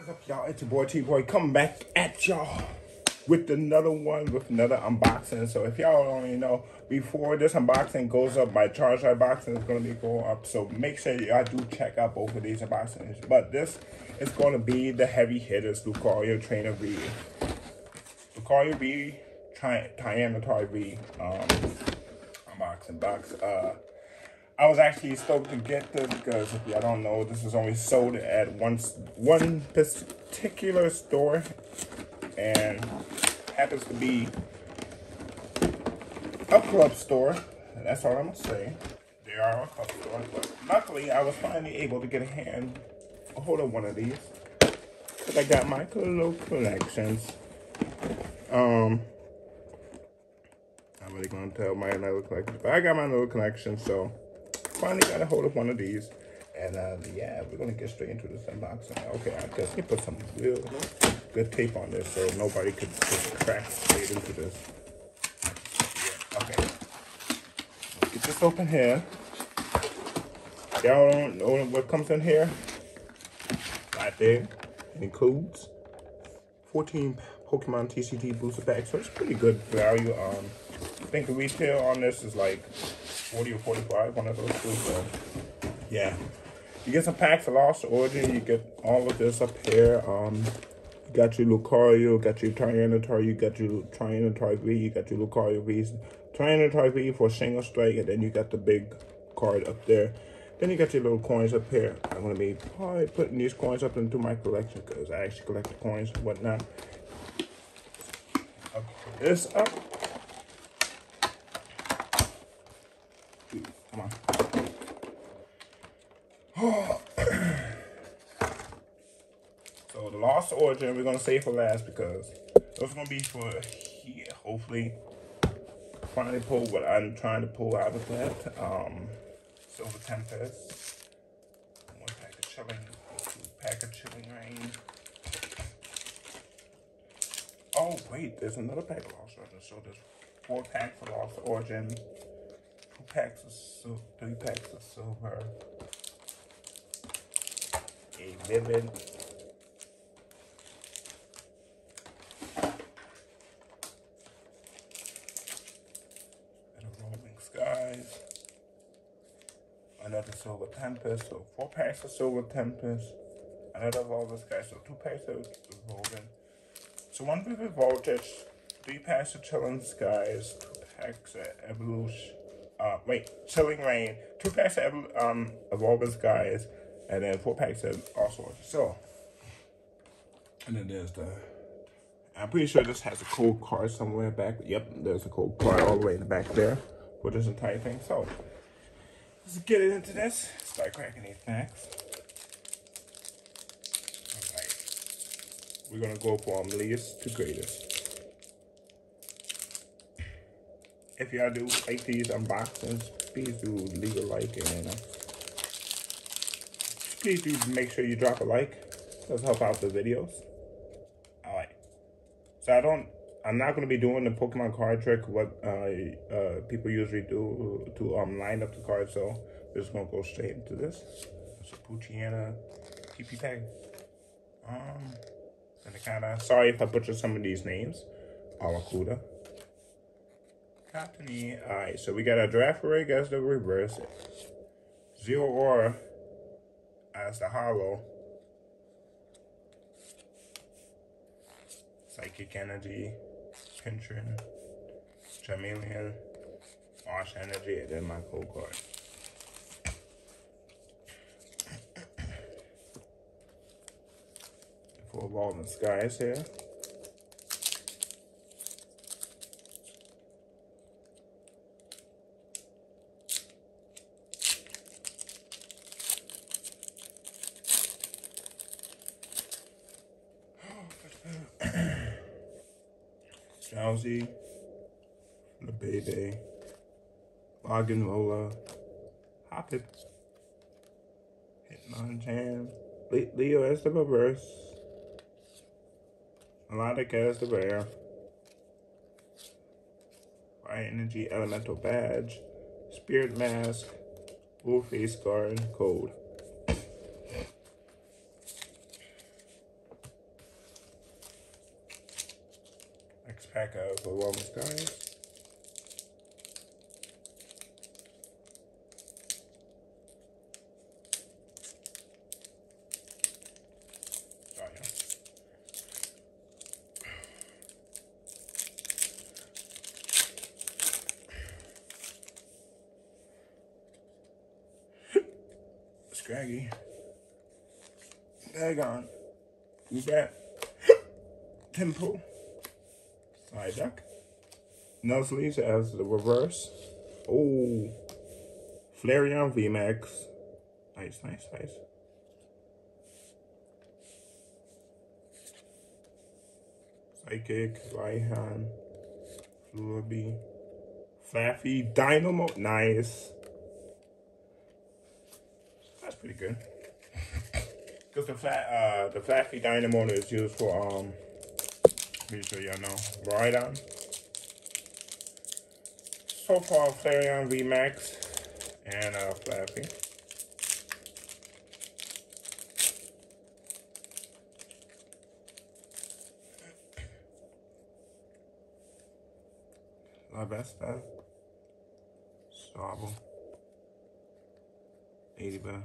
What's up, y'all? It's your boy T-Boy coming back at y'all with another one, with another unboxing. So if y'all don't even know, before this unboxing goes up, my Charizard unboxing is going to be going up. So make sure y'all do check out both of these unboxings. But this is going to be the heavy hitters, Lucario Trainer V. Lucario V, Tyranitar V unboxing box. I was actually stoked to get this because if y'all don't know, this is only sold at one particular store and happens to be a club store. That's all I'm gonna say. They are a club store, but luckily I was finally able to get a hold of one of these because I got my little collections. I'm really gonna tell my little collection, but I got my little collection, so finally got a hold of one of these, and yeah, we're gonna get straight into this unboxing. Okay, I guess we put some real good tape on this so nobody could just crack straight into this. Yeah, okay, let's get this open here. Y'all don't know what comes in here? Right there, it includes 14 Pokemon TCG booster packs, so it's pretty good value. I think the retail on this is like 40 or 45, one of those two. So yeah, you get some packs of Lost Origin. You get all of this up here. You got your Lucario, got your Tyranitar, you got your Tyranitar V, you got your Lucario V, Tyranitar V for Single Strike, and then you got the big card up there. Then you got your little coins up here. I'm gonna be probably putting these coins up into my collection because I actually collect the coins and whatnot. Okay, this up. Come on. So the Lost Origin we're gonna save for last because those are gonna be for here. Hopefully, finally pull what I'm trying to pull out of that. Silver Tempest, one pack of Chilling, two pack of Chilling Reign. Oh wait, there's another pack of Lost Origin. So there's 4 packs of Lost Origin. 2 packs of silver, 3 packs of silver, a vivid, and a Rolling Skies, another Silver Tempest, so 4 packs of Silver Tempest, another Rolling Skies, so 2 packs of Rolling, so 1 Vivid Voltage, 3 packs of Chilling Skies, 2 packs of Evolution. Chilling Reign, 2 packs of Evolving Skies, and then 4 packs of All Sorts. So, and then there's I'm pretty sure this has a code card somewhere back. Yep, there's a code card all the way in the back there for this entire thing. So, let's get it into this. Start cracking these packs. Alright, we're gonna go from least to greatest. If y'all do like these unboxings, please do leave a like, and please do make sure you drop a like. Let's help out the videos. Alright. So I'm not gonna be doing the Pokemon card trick, what people usually do to line up the cards, so we're just gonna go straight into this. So Poochyena TP pack. And kinda sorry if I butchered some of these names. Alakuda. Alright, so we got a Girafarig as the reverse, Zero-Aura as the hollow, Psychic Energy, Pinchin, Charmeleon, Marsh Energy, and then my code card. For Evolving Skies here. Drowsy, LeBebe, Loganola, Hoppet, Hitmonchan, Leo as the reverse, Melodic as the rare, Fire Energy Elemental Badge, Spirit Mask, Wolf Face Guard, Code. pack of Warmer Skies. Scraggy. Dagon. Ubat. Temple. Psyduck. Nuzleaf as the reverse. Oh. Flareon VMAX. Nice, nice, nice. Psychic. Raihan. Flurby. Flaffy. Dynamo. Nice. That's pretty good. Because the Flaffy Dynamo is used for pretty sure y'all know. Rhydon. So far Flareon VMAX and Flaffy. Lavesta. Starble. Ladybug.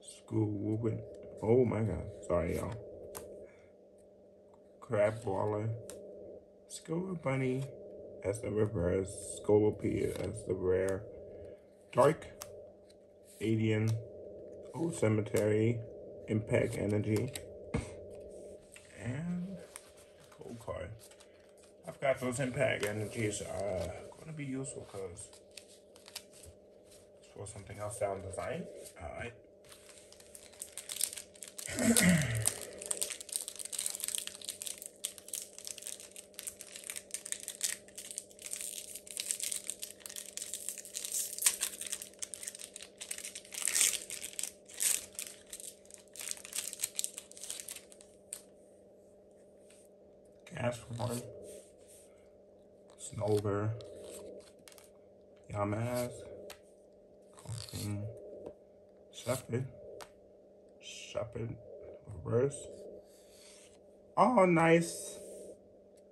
School Whoopin'. Oh my god. Sorry, y'all. Crab Baller. Scolopony as the reverse. Scolopia as the rare. Dark. Adian. Old Cemetery. Impact Energy. And Cold Card. I've got those Impact Energies going to be useful because it's for something else down the line. Alright. Castform, Snover, Yamaz, Coughing, Shepherd, Reverse. Oh, nice.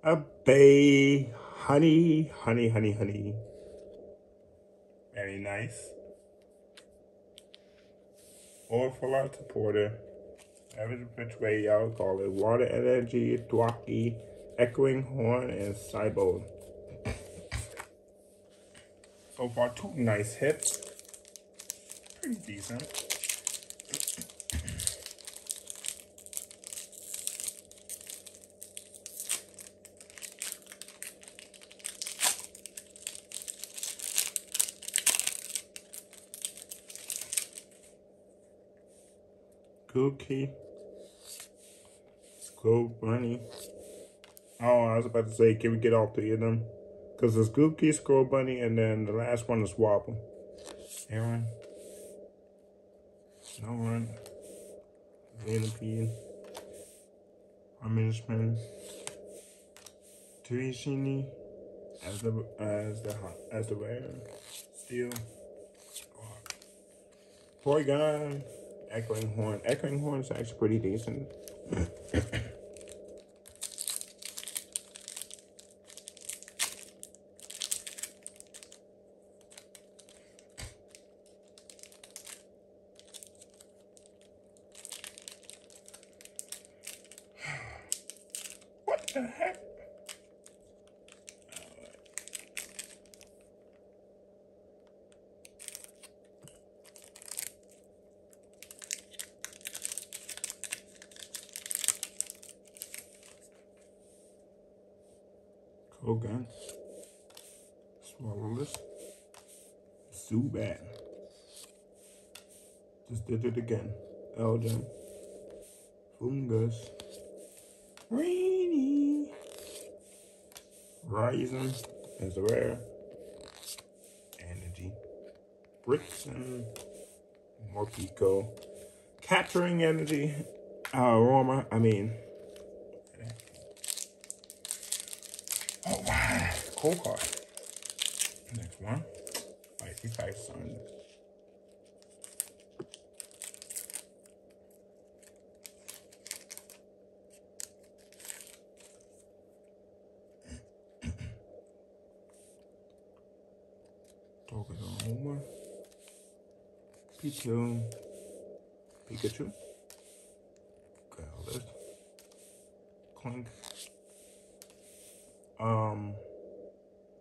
A Bay, honey. Very nice. Or full art supporter. Average which way y'all call it. Water Energy, Thwacky, Echoing Horn, and Cybo. So far, 2 nice hits. Pretty decent. Cookie. Scope Bunny. Oh, I was about to say, can we get all 3 of them? Because it's Gookie, Scroll Bunny, and then the last one is Wobble. Aaron. Snowrun. Venipede. Harmonishman. Turishini as the rare. Steel. Porygon. Echoing Horn. Echoing Horn is actually pretty decent. What the heck? Kogan. Swallow Zubat. Just did it again. Elgin. Fungus. Rainy. Ryzen is a rare. Energy. Brixton. Morpeko. Capturing Energy. Roma. Oh wow. Cold card. Next one. Icy Tyson. Togedema, P2, Pikachu, Growlithe, Clink,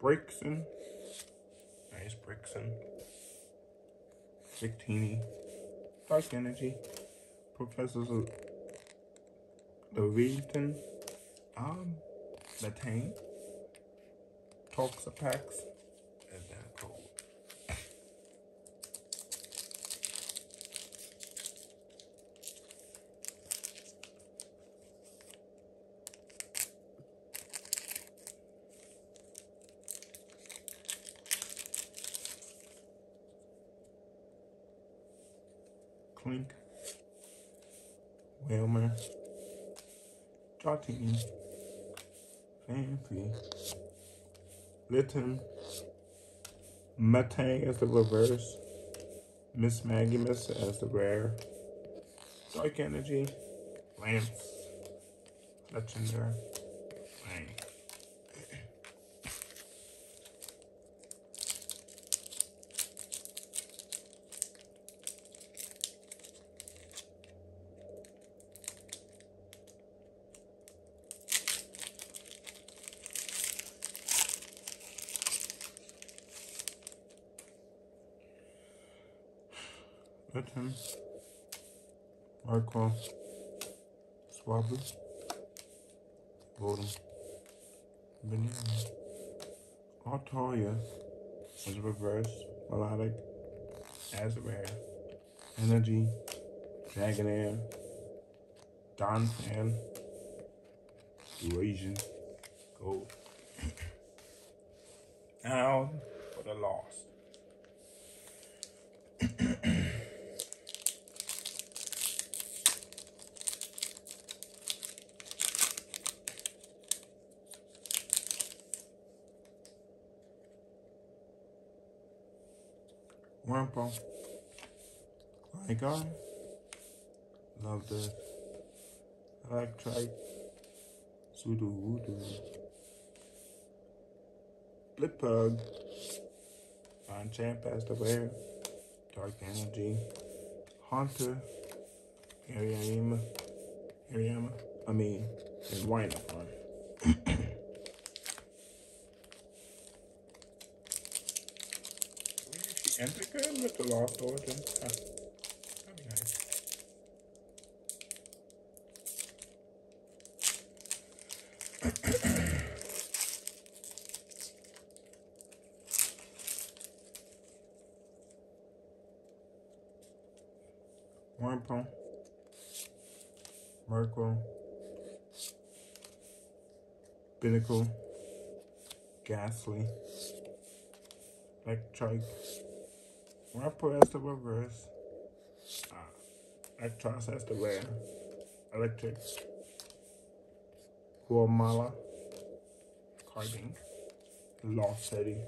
Braixen, nice Braixen, Victini, Dark Energy, Professor Leviathan, Metane, Toxapex, and that cold. Clink, Whalmer, Jolteon, Fancy, Litten, Metang as the reverse, Miss Magimus as the rare, Dark Energy, Lance, Legendary, Bang. Litten, Marco, Swablu, Voldem, Banana, Altaria as reverse, Melodic as rare, Energy, Dragonair, Donphan, Eurasian, Gold. Now for the loss. Wurmple, Gligar, Love This, Electrike, Sudowoodo, Blipbug, Champ as the rare, Dark Energy, Haunter, Hariyama, and Winafon. Enter good with the Lost Origin. That'd be nice. Wurmple, Merkle, Binnacle, Ghastly, Electrike, Wurmple as the reverse, Electros as the rare, Electric, Guamala, Carding, Lost City.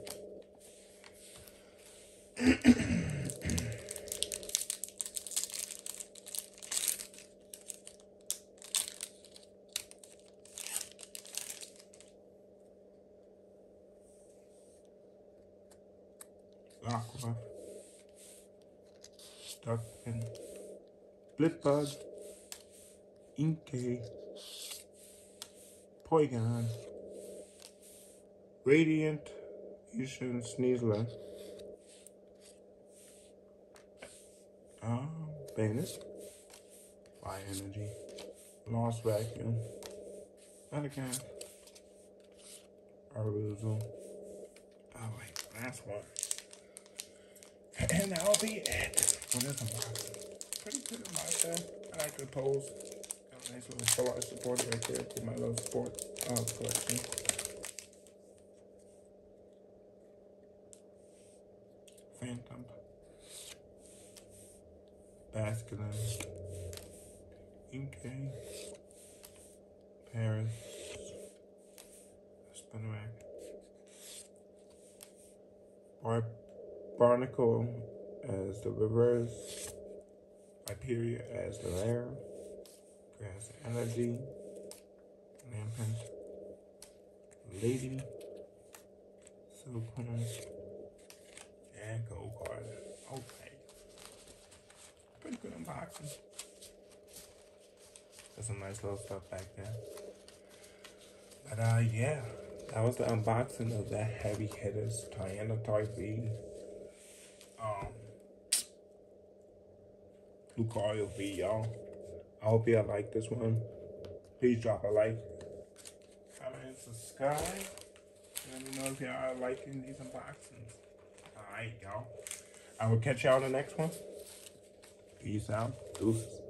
Aqua, Duckpin, Blipbug, Inkay, Porygon, Radiant, Yushin Sneasler, Bennett, Fire Energy, Lost Vacuum, Medicaid, Aruzel. Alright, last one. And that'll be it for this unboxing. Pretty good unboxing. I like the pose. Got a nice little show support right there for my little sport collection. Phantom, Basculin, Inkay, Paris, Spinarak, Barnacle as the reverse, Hyperia as the rare, Grass Energy, Lampent, Lady, Silcoon, and gold card. Okay. Pretty good unboxing. There's some nice little stuff back there. But yeah, that was the unboxing of that Heavy Hitters Tyranitar V. Lucario V, y'all. I hope y'all like this one. Please drop a like, comment, and subscribe. Let me know if y'all are liking these unboxings. Alright, y'all. I will catch y'all on the next one. Peace out. Deuces.